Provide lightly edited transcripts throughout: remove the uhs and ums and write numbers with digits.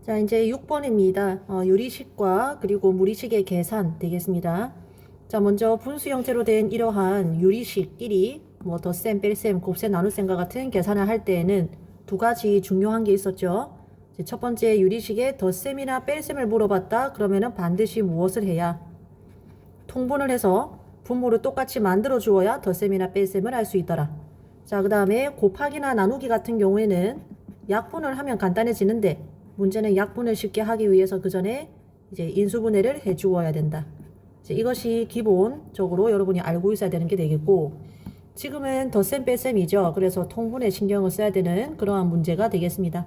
자, 이제 6번입니다. 유리식과 그리고 무리식의 계산 되겠습니다. 자, 먼저 분수 형태로 된 이러한 유리식끼리 뭐 덧셈, 뺄셈, 곱셈, 나눗셈과 같은 계산을 할 때에는 두 가지 중요한 게 있었죠. 이제 첫 번째 유리식에 덧셈이나 뺄셈을 물어봤다. 그러면은 반드시 무엇을 해야? 통분을 해서 분모를 똑같이 만들어 주어야 덧셈이나 뺄셈을 할 수 있더라. 자, 그 다음에 곱하기나 나누기 같은 경우에는 약분을 하면 간단해지는데 문제는 약분을 쉽게 하기 위해서 그 전에 이제 인수분해를 해 주어야 된다. 이제 이것이 기본적으로 여러분이 알고 있어야 되는 게 되겠고, 지금은 덧셈 뺄셈이죠. 그래서 통분에 신경을 써야 되는 그러한 문제가 되겠습니다.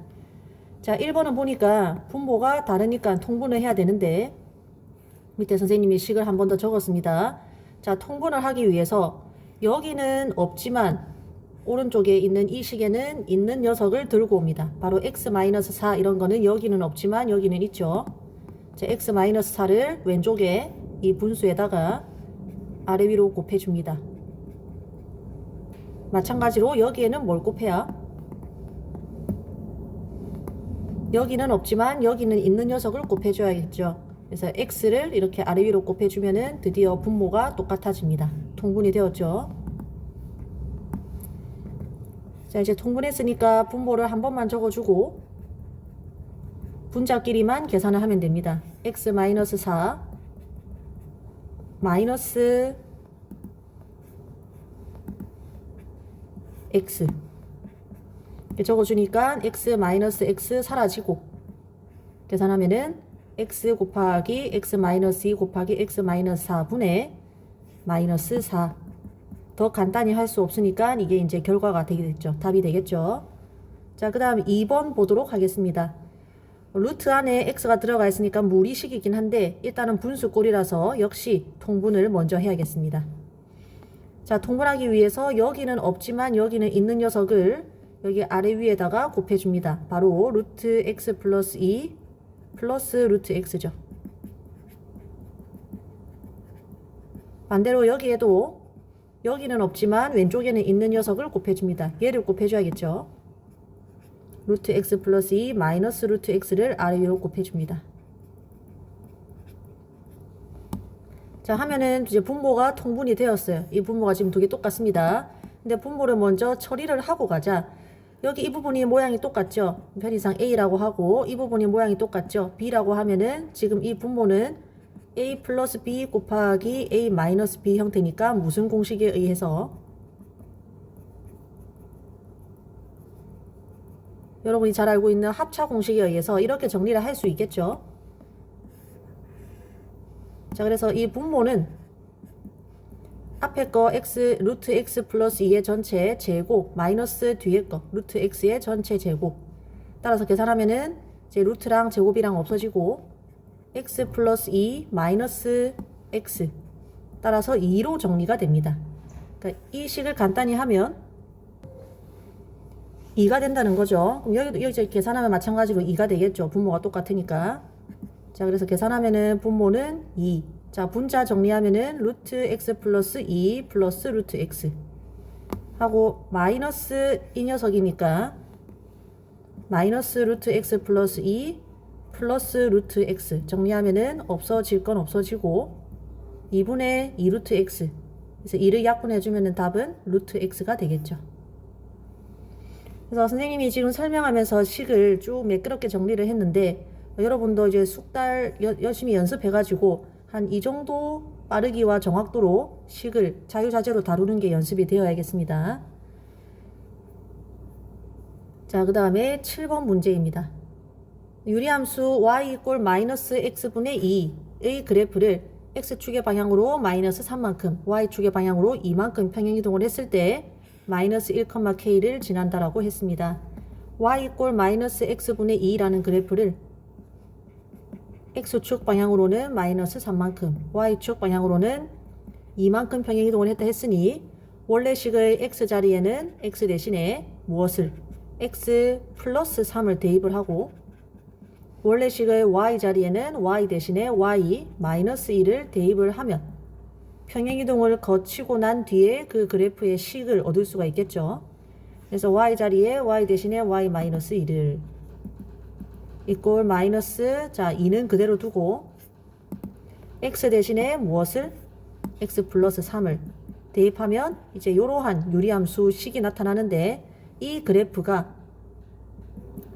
자, 1번은 보니까 분모가 다르니까 통분을 해야 되는데 밑에 선생님이 식을 한 번 더 적었습니다. 자, 통분을 하기 위해서 여기는 없지만 오른쪽에 있는 이 식에는 있는 녀석을 들고 옵니다. 바로 x-4 이런 거는 여기는 없지만 여기는 있죠. 자, x-4를 왼쪽에 이 분수에다가 아래 위로 곱해줍니다. 마찬가지로 여기에는 뭘 곱해야? 여기는 없지만 여기는 있는 녀석을 곱해줘야겠죠. 그래서 x를 이렇게 아래 위로 곱해주면은 드디어 분모가 똑같아집니다. 통분이 되었죠. 자, 이제 통분했으니까 분모를 한 번만 적어주고 분자끼리만 계산을 하면 됩니다. x-4 마이너스 x 이렇게 적어주니까 x-x 사라지고 계산하면은 x 곱하기 x-2 곱하기 x-4분의 마이너스 4. 더 간단히 할 수 없으니까 이게 이제 결과가 되겠죠. 답이 되겠죠. 자, 그 다음 2번 보도록 하겠습니다. 루트 안에 x가 들어가 있으니까 무리식이긴 한데 일단은 분수꼴이라서 역시 통분을 먼저 해야겠습니다. 자, 통분하기 위해서 여기는 없지만 여기는 있는 녀석을 여기 아래 위에다가 곱해줍니다. 바로 루트 x 플러스 2 플러스 루트 x죠. 반대로 여기에도 여기는 없지만 왼쪽에는 있는 녀석을 곱해줍니다. 얘를 곱해줘야겠죠. 루트 x 플러스 2 마이너스 루트 x를 아래 위로 곱해줍니다. 자, 하면은 이제 분모가 통분이 되었어요. 이 분모가 지금 두 개 똑같습니다. 근데 분모를 먼저 처리를 하고 가자. 여기 이 부분이 모양이 똑같죠. 편의상 a라고 하고 이 부분이 모양이 똑같죠. b라고 하면은 지금 이 분모는 a 플러스 b 곱하기 a 마이너스 b 형태니까 무슨 공식에 의해서? 여러분이 잘 알고 있는 합차 공식에 의해서 이렇게 정리를 할 수 있겠죠. 자, 그래서 이 분모는 앞에 거 x 루트 x 플러스 2의 전체 제곱 마이너스 뒤에 거 루트 x의 전체 제곱 따라서 계산하면은 이제 루트랑 제곱이랑 없어지고 x 플러스 2 마이너스 x 따라서 2로 정리가 됩니다. 그러니까 이 식을 간단히 하면 2가 된다는 거죠. 그럼 여기 계산하면 마찬가지로 2가 되겠죠. 분모가 똑같으니까. 자, 그래서 계산하면은 분모는 2. 자, 분자 정리하면은 루트 x 플러스 2 플러스 루트 x 하고 마이너스 이 녀석이니까 마이너스 루트 x 플러스 2 플러스 루트 x 정리하면은 없어질 건 없어지고 2분의 2 루트 x 그래서 2를 약분해주면은 답은 루트 x가 되겠죠. 그래서 선생님이 지금 설명하면서 식을 쭉 매끄럽게 정리를 했는데 여러분도 이제 숙달 열심히 연습해가지고 한 이 정도 빠르기와 정확도로 식을 자유자재로 다루는 게 연습이 되어야겠습니다. 자, 그 다음에 7번 문제입니다. 유리함수 y 이꼴 마이너스 x분의 2의 그래프를 x축의 방향으로 마이너스 3만큼 y축의 방향으로 2만큼 평행이동을 했을 때 마이너스 1,k를 지난다라고 했습니다. y 이꼴 마이너스 x분의 2라는 그래프를 x축 방향으로는 마이너스 3만큼 y축 방향으로는 2만큼 평행이동을 했다 했으니 원래 식의 x자리에는 x 대신에 무엇을? x 플러스 3을 대입을 하고 원래 식의 y자리에는 y 대신에 y 마이너스 1을 대입을 하면 평행이동을 거치고 난 뒤에 그 그래프의 식을 얻을 수가 있겠죠. 그래서 y자리에 y 대신에 y 마이너스 1을 이꼴 마이너스, 자 2는 그대로 두고 x 대신에 무엇을? x 플러스 3을 대입하면 이제 이러한 유리함수식이 나타나는데 이 그래프가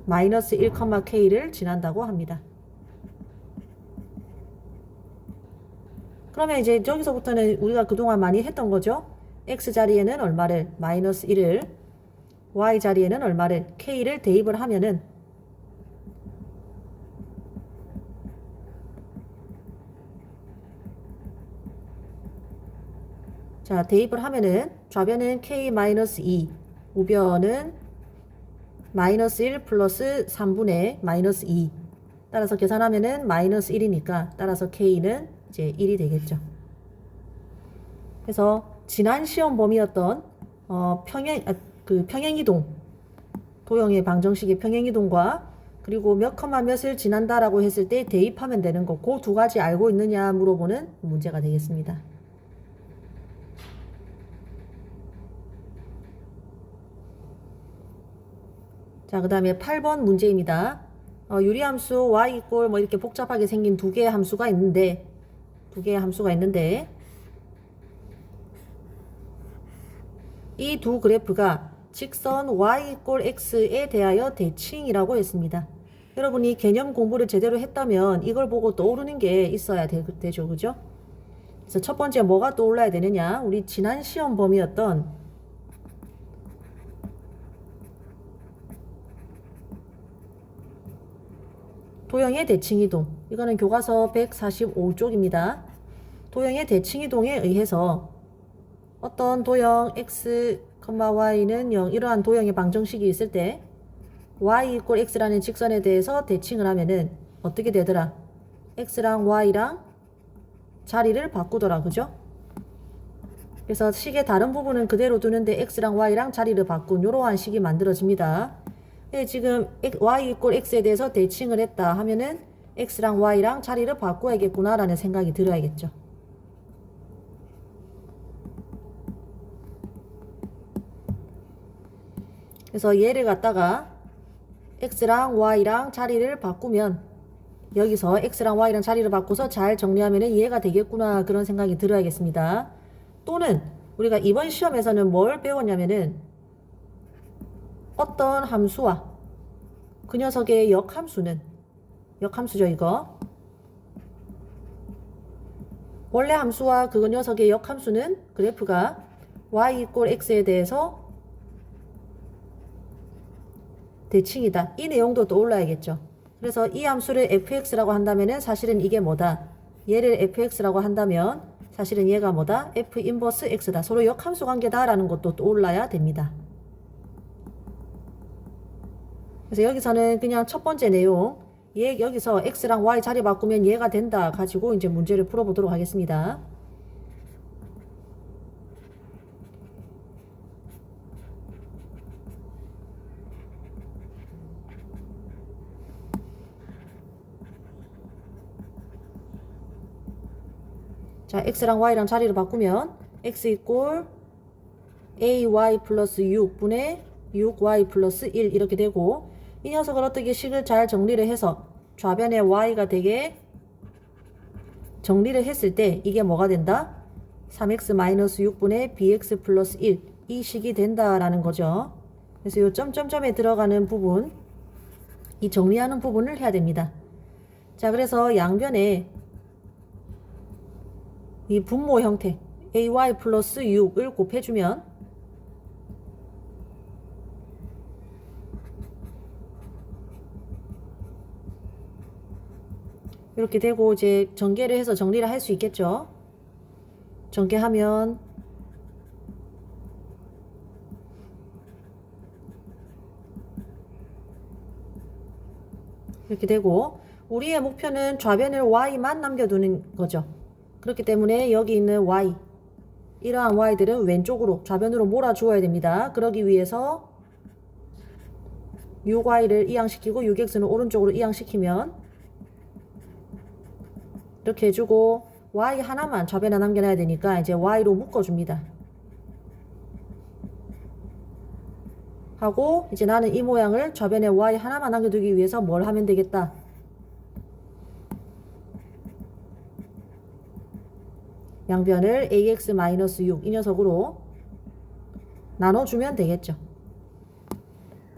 마이너스 1,k를 지난다고 합니다. 그러면 이제 저기서부터는 우리가 그동안 많이 했던 거죠. x 자리에는 얼마를? 마이너스 1을, y 자리에는 얼마를? k를 대입을 하면은 자, 대입을 하면은 좌변은 k-2, 우변은 마이너스 1 플러스 3분의 마이너스 2. 따라서 계산하면은 마이너스 1이니까 따라서 k는 이제 1이 되겠죠. 그래서 지난 시험 범위였던 평행이동, 도형의 방정식의 평행이동과 그리고 몇 컴마 몇을 지난다라고 했을 때 대입하면 되는 거, 그 두 가지 알고 있느냐 물어보는 문제가 되겠습니다. 자, 그 다음에 8번 문제입니다. 유리함수 y 이꼴 뭐 이렇게 복잡하게 생긴 두 개의 함수가 있는데 이 두 그래프가 직선 y 이꼴 x에 대하여 대칭이라고 했습니다. 여러분이 개념 공부를 제대로 했다면 이걸 보고 떠오르는 게 있어야 되죠, 그죠? 그래서 첫 번째 뭐가 떠올라야 되느냐? 우리 지난 시험 범위였던 도형의 대칭이동, 이거는 교과서 145쪽입니다. 도형의 대칭이동에 의해서 어떤 도형 x, y는 0, 이러한 도형의 방정식이 있을 때 y 이꼴 x라는 직선에 대해서 대칭을 하면은 어떻게 되더라? x랑 y랑 자리를 바꾸더라, 그죠? 그래서 식의 다른 부분은 그대로 두는데 x랑 y랑 자리를 바꾼 이러한 식이 만들어집니다. 지금 y 이꼴 x에 대해서 대칭을 했다 하면은 x랑 y랑 자리를 바꿔야겠구나 라는 생각이 들어야겠죠. 그래서 얘를 갖다가 x랑 y랑 자리를 바꾸면 여기서 x랑 y랑 자리를 바꿔서 잘 정리하면은 얘가 되겠구나 그런 생각이 들어야겠습니다. 또는 우리가 이번 시험에서는 뭘 배웠냐면은 어떤 함수와 그 녀석의 역함수죠, 이거. 원래 함수와 그 녀석의 역함수는 그래프가 y 이꼴 x에 대해서 대칭이다. 이 내용도 떠올라야겠죠. 그래서 이 함수를 fx라고 한다면은 사실은 이게 뭐다? 얘를 fx라고 한다면 사실은 얘가 뭐다? f 인버스 x다. 서로 역함수 관계다라는 것도 떠올라야 됩니다. 그래서 여기서는 그냥 첫 번째 내용, 여기서 x랑 y 자리 바꾸면 얘가 된다 가지고 이제 문제를 풀어보도록 하겠습니다. 자, x랑 y랑 자리를 바꾸면 x 이꼴 ay 플러스 6분의 6y 플러스 1 이렇게 되고, 이 녀석을 어떻게 식을 잘 정리를 해서 좌변에 y가 되게 정리를 했을 때 이게 뭐가 된다? 3x 마이너스 6분의 bx 플러스 1, 이 식이 된다라는 거죠. 그래서 이 점점점에 들어가는 부분, 이 정리하는 부분을 해야 됩니다. 자, 그래서 양변에 이 분모 형태 ay 플러스 6을 곱해주면 이렇게 되고, 이제 전개를 해서 정리를 할 수 있겠죠. 전개하면 이렇게 되고, 우리의 목표는 좌변을 y만 남겨두는 거죠. 그렇기 때문에 여기 있는 y, 이러한 y들은 왼쪽으로 좌변으로 몰아주어야 됩니다. 그러기 위해서 6y를 이항시키고 6x는 오른쪽으로 이항시키면 이렇게 해주고, y 하나만 좌변에 남겨놔야 되니까 이제 y로 묶어줍니다. 하고 이제 나는 이 모양을 좌변에 y 하나만 남겨두기 위해서 뭘 하면 되겠다. 양변을 ax-6 이 녀석으로 나눠주면 되겠죠.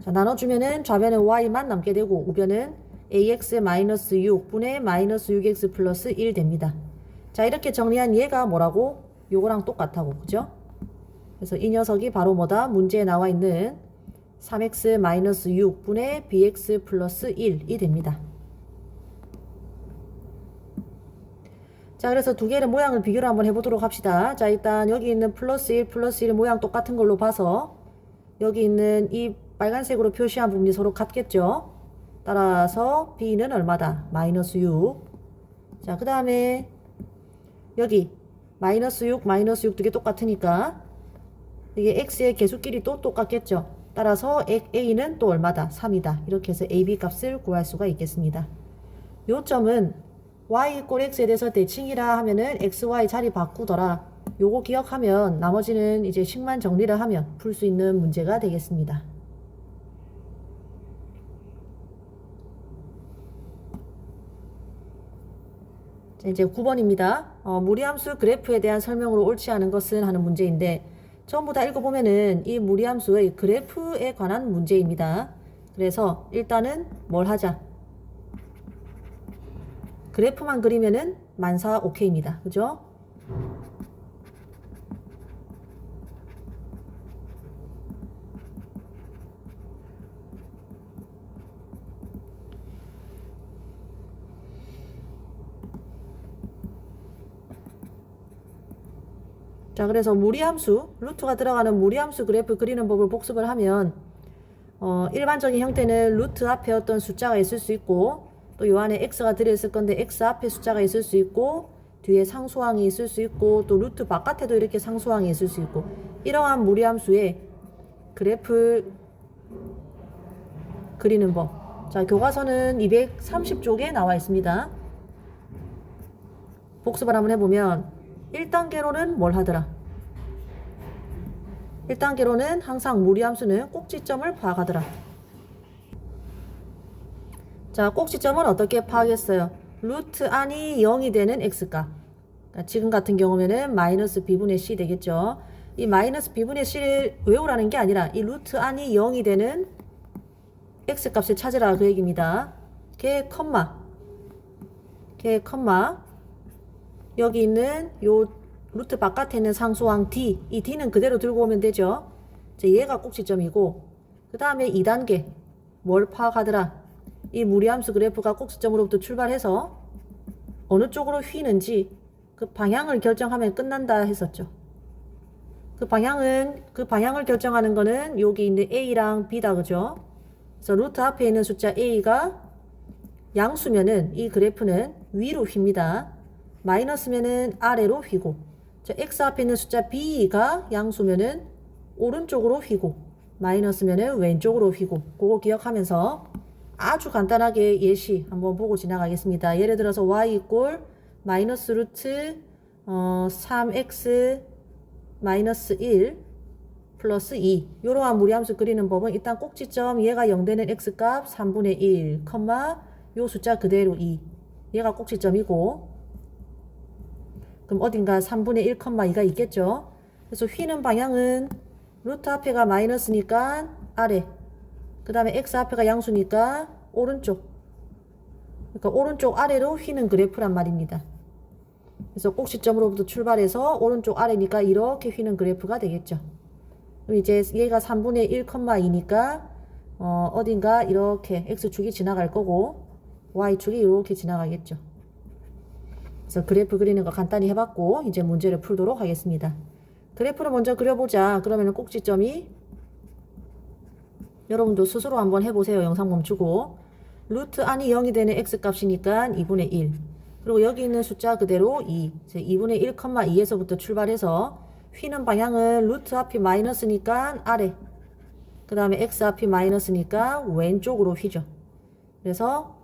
자, 나눠주면은 좌변에 y만 남게 되고 우변은 ax-6분의 -6x 플러스 1 됩니다. 자, 이렇게 정리한 얘가 뭐라고? 요거랑 똑같다고, 그죠? 그래서 이 녀석이 바로 뭐다? 문제에 나와 있는 3x-6분의 bx 플러스 1이 됩니다. 자, 그래서 두 개의 모양을 비교를 한번 해보도록 합시다. 자, 일단 여기 있는 플러스 1, 플러스 1 모양 똑같은 걸로 봐서 여기 있는 이 빨간색으로 표시한 부분이 서로 같겠죠? 따라서 b는 얼마다? -6. 자, 그 다음에 여기 -6, -6 두 개 똑같으니까 이게 x의 개수끼리 또 똑같겠죠? 따라서 a는 또 얼마다? 3이다. 이렇게 해서 ab 값을 구할 수가 있겠습니다. 요점은 y = x에 대해서 대칭이라 하면은 xy 자리 바꾸더라. 요거 기억하면 나머지는 이제 식만 정리를 하면 풀 수 있는 문제가 되겠습니다. 자, 이제 9번입니다. 무리함수 그래프에 대한 설명으로 옳지 않은 것은 하는 문제인데 전부 다 읽어보면은 이 무리함수의 그래프에 관한 문제입니다. 그래서 일단은 뭘 하자? 그래프만 그리면은 만사 오케이입니다. 그죠? 자, 그래서 무리함수, 루트가 들어가는 무리함수 그래프 그리는 법을 복습을 하면 일반적인 형태는 루트 앞에 어떤 숫자가 있을 수 있고 또 요 안에 x가 들어있을 건데 x 앞에 숫자가 있을 수 있고 뒤에 상수항이 있을 수 있고 또 루트 바깥에도 이렇게 상수항이 있을 수 있고 이러한 무리함수의 그래프 그리는 법. 자, 교과서는 230쪽에 나와 있습니다. 복습을 한번 해보면 1단계로는 뭘 하더라? 1단계로는 항상 무리함수는 꼭지점을 파악하더라. 자, 꼭지점은 어떻게 파악했어요? 루트 안이 0이 되는 x값. 그러니까 지금 같은 경우에는 마이너스 b분의 c 되겠죠. 이 마이너스 b분의 c를 외우라는 게 아니라 이 루트 안이 0이 되는 x값을 찾으라 그 얘기입니다. 걔 컴마 여기 있는 요 루트 바깥에 있는 상수항 d, 이 d는 그대로 들고 오면 되죠. 이제 얘가 꼭지점이고 그 다음에 2단계 뭘 파악하더라? 이 무리함수 그래프가 꼭지점으로부터 출발해서 어느 쪽으로 휘는지 그 방향을 결정하면 끝난다 했었죠. 그 방향을 결정하는 거는 여기 있는 a랑 b다, 그죠? 그래서 루트 앞에 있는 숫자 a가 양수면은 이 그래프는 위로 휩니다. 마이너스면은 아래로 휘고, 자, x 앞에 있는 숫자 b가 양수면은 오른쪽으로 휘고, 마이너스면은 왼쪽으로 휘고, 그거 기억하면서 아주 간단하게 예시 한번 보고 지나가겠습니다. 예를 들어서 y = 마이너스 루트 3x 마이너스 1 플러스 2 이러한 무리함수 그리는 법은 일단 꼭지점 얘가 0 되는 x값 3분의 1 컴마 요 숫자 그대로 2 얘가 꼭지점이고 그럼 어딘가 3분의 1 컴마 2가 있겠죠. 그래서 휘는 방향은 루트 앞에가 마이너스니까 아래, 그 다음에 x 앞에가 양수니까 오른쪽, 그러니까 오른쪽 아래로 휘는 그래프란 말입니다. 그래서 꼭지점으로부터 출발해서 오른쪽 아래니까 이렇게 휘는 그래프가 되겠죠. 그럼 이제 얘가 3분의 1, 2니까 어딘가 이렇게 x축이 지나갈 거고 y축이 이렇게 지나가겠죠. 그래서 그래프 그리는 거 간단히 해봤고 이제 문제를 풀도록 하겠습니다. 그래프를 먼저 그려보자. 그러면 꼭지점이 여러분도 스스로 한번 해보세요. 영상 멈추고 루트 안이 0이 되는 x값이니까 2분의 1 그리고 여기 있는 숫자 그대로 2 2분의 1, 2에서부터 출발해서 휘는 방향은 루트 앞이 마이너스니까 아래, 그 다음에 x 앞이 마이너스니까 왼쪽으로 휘죠. 그래서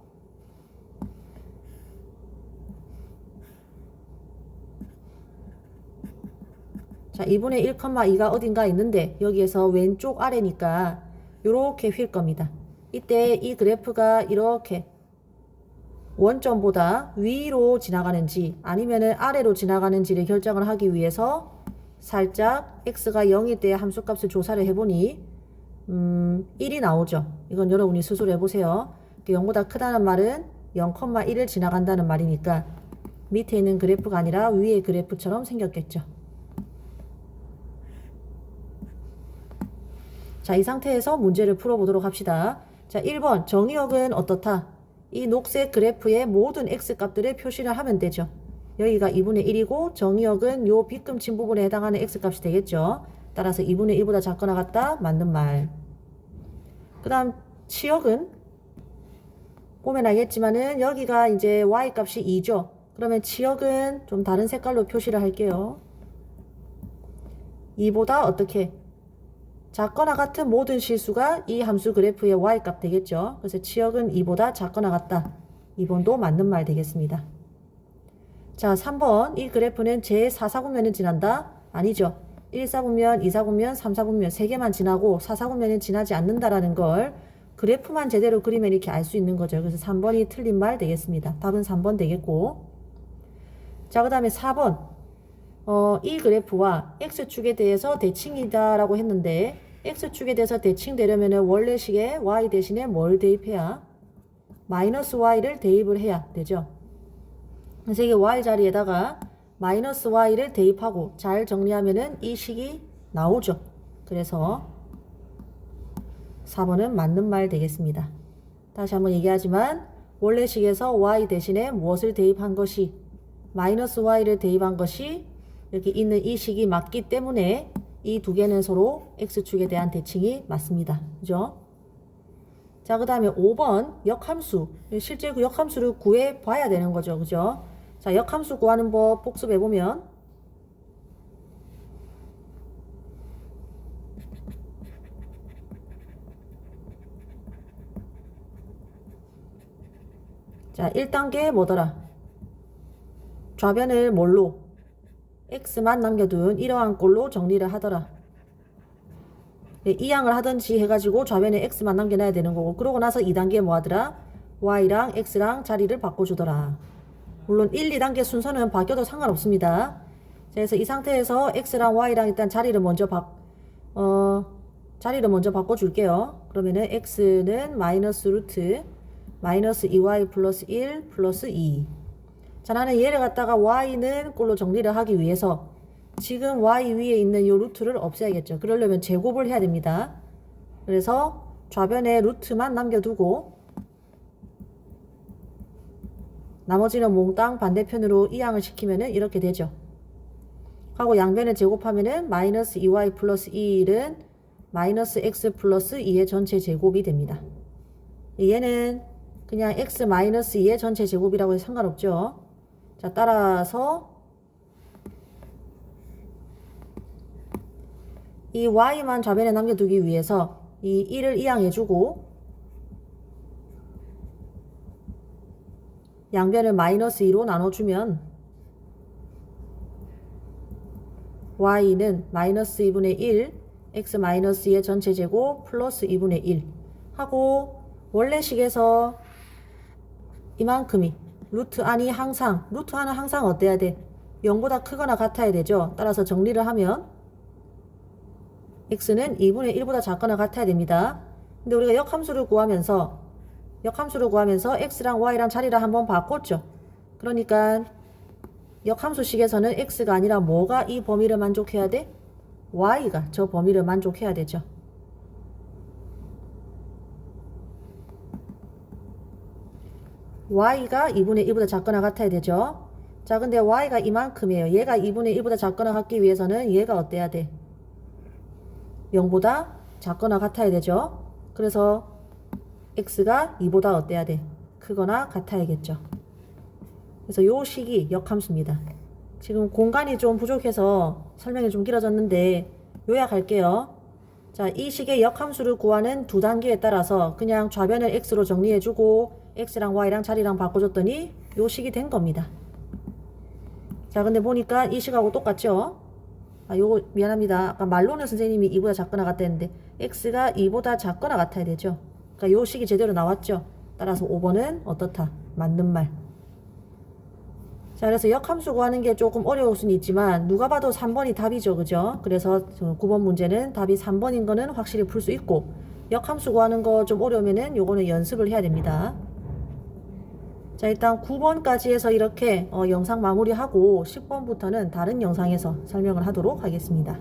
자 2분의 1, 2가 어딘가 있는데 여기에서 왼쪽 아래니까 요렇게 휠 겁니다. 이때 이 그래프가 이렇게 원점보다 위로 지나가는지 아니면은 아래로 지나가는지를 결정을 하기 위해서 살짝 x가 0일 때 함수값을 조사를 해보니 1이 나오죠. 이건 여러분이 스스로 해보세요. 0보다 크다는 말은 0,1을 지나간다는 말이니까 밑에 있는 그래프가 아니라 위의 그래프처럼 생겼겠죠. 자, 이 상태에서 문제를 풀어보도록 합시다. 자, 1번 정의역은 어떻다? 이 녹색 그래프의 모든 x값들을 표시를 하면 되죠. 여기가 2분의 1이고 정의역은 요 빗금친 부분에 해당하는 x값이 되겠죠. 따라서 2분의 1보다 작거나 같다. 맞는 말. 그 다음 치역은 보면 알겠지만은 여기가 이제 y값이 2죠. 그러면 치역은 좀 다른 색깔로 표시를 할게요. 2보다 어떻게? 작거나 같은 모든 실수가 이 함수 그래프의 y값 되겠죠. 그래서 치역은 2보다 작거나 같다. 2번도 맞는 말 되겠습니다. 자, 3번 이 그래프는 제4사분면을 지난다? 아니죠. 1사분면, 2사분면, 3사분면 3개만 지나고 4사분면은 지나지 않는다라는 걸 그래프만 제대로 그리면 이렇게 알 수 있는 거죠. 그래서 3번이 틀린 말 되겠습니다. 답은 3번 되겠고. 자, 그 다음에 4번 이 그래프와 x축에 대해서 대칭이다 라고 했는데 x축에 대해서 대칭되려면 원래식에 y 대신에 뭘 대입해야? 마이너스 y를 대입을 해야 되죠. 그래서 이게 y 자리에다가 마이너스 y를 대입하고 잘 정리하면은 이 식이 나오죠. 그래서 4번은 맞는 말 되겠습니다. 다시 한번 얘기하지만 원래식에서 y 대신에 무엇을 대입한 것이 마이너스 y를 대입한 것이 여기 있는 이 식이 맞기 때문에 이 두 개는 서로 x축에 대한 대칭이 맞습니다. 그죠? 자, 그 다음에 5번 역함수. 실제 그 역함수를 구해 봐야 되는 거죠. 그죠? 자, 역함수 구하는 법 복습해 보면 자, 1단계 뭐더라? 좌변을 뭘로? x만 남겨둔 이러한 꼴로 정리를 하더라. 이 양을 하든지 해가지고 좌변에 x만 남겨놔야 되는 거고, 그러고 나서 2단계 뭐 하더라? y랑 x랑 자리를 바꿔주더라. 물론 1, 2단계 순서는 바뀌어도 상관없습니다. 그래서 이 상태에서 x랑 y랑 일단 자리를 먼저 바꿔줄게요. 그러면은 x는 마이너스 루트 마이너스 2y 플러스 1 플러스 2. 자, 나는 얘를 갖다가 y는 꼴로 정리를 하기 위해서 지금 y 위에 있는 이 루트를 없애야겠죠. 그러려면 제곱을 해야 됩니다. 그래서 좌변에 루트만 남겨두고 나머지는 몽땅 반대편으로 이항을 시키면은 이렇게 되죠. 하고 양변을 제곱하면은 마이너스 2y 플러스 1은 마이너스 x 플러스 2의 전체 제곱이 됩니다. 얘는 그냥 x 마이너스 2의 전체 제곱이라고 해서 상관없죠. 자, 따라서 이 y만 좌변에 남겨두기 위해서 이 1을 이항해주고 양변을 마이너스 2로 나눠주면 y는 마이너스 2분의 1 x 마이너스 2의 전체 제곱 플러스 2분의 1 하고 원래식에서 이만큼이 루트 안이 항상 루트 안은 항상 어때야 돼? 0보다 크거나 같아야 되죠. 따라서 정리를 하면 x는 2분의 1보다 작거나 같아야 됩니다. 근데 우리가 역함수를 구하면서 x랑 y랑 자리를 한번 바꿨죠. 그러니까 역함수식에서는 x가 아니라 뭐가 이 범위를 만족해야 돼? y가 저 범위를 만족해야 되죠. y가 2분의 1보다 작거나 같아야 되죠. 자, 근데 y가 이만큼이에요. 얘가 2분의 1보다 작거나 같기 위해서는 얘가 어때야 돼? 0보다 작거나 같아야 되죠. 그래서 x가 2보다 어때야 돼? 크거나 같아야겠죠. 그래서 요 식이 역함수입니다. 지금 공간이 좀 부족해서 설명이 좀 길어졌는데 요약할게요. 자, 이 식의 역함수를 구하는 두 단계에 따라서 그냥 좌변을 x로 정리해주고 x랑 y랑 자리랑 바꿔줬더니 요 식이 된 겁니다. 자, 근데 보니까 이 식하고 똑같죠? 요거 미안합니다. 아까 말로는 선생님이 2보다 작거나 같다 했는데 x가 2보다 작거나 같아야 되죠. 그러니까 요 식이 제대로 나왔죠. 따라서 5번은 어떻다? 맞는 말. 자, 그래서 역함수 구하는 게 조금 어려울 수는 있지만 누가 봐도 3번이 답이죠. 그죠? 그래서 9번 문제는 답이 3번인 거는 확실히 풀 수 있고 역함수 구하는 거 좀 어려우면은 요거는 연습을 해야 됩니다. 자, 일단 9번까지 해서 이렇게 영상 마무리하고 10번부터는 다른 영상에서 설명을 하도록 하겠습니다.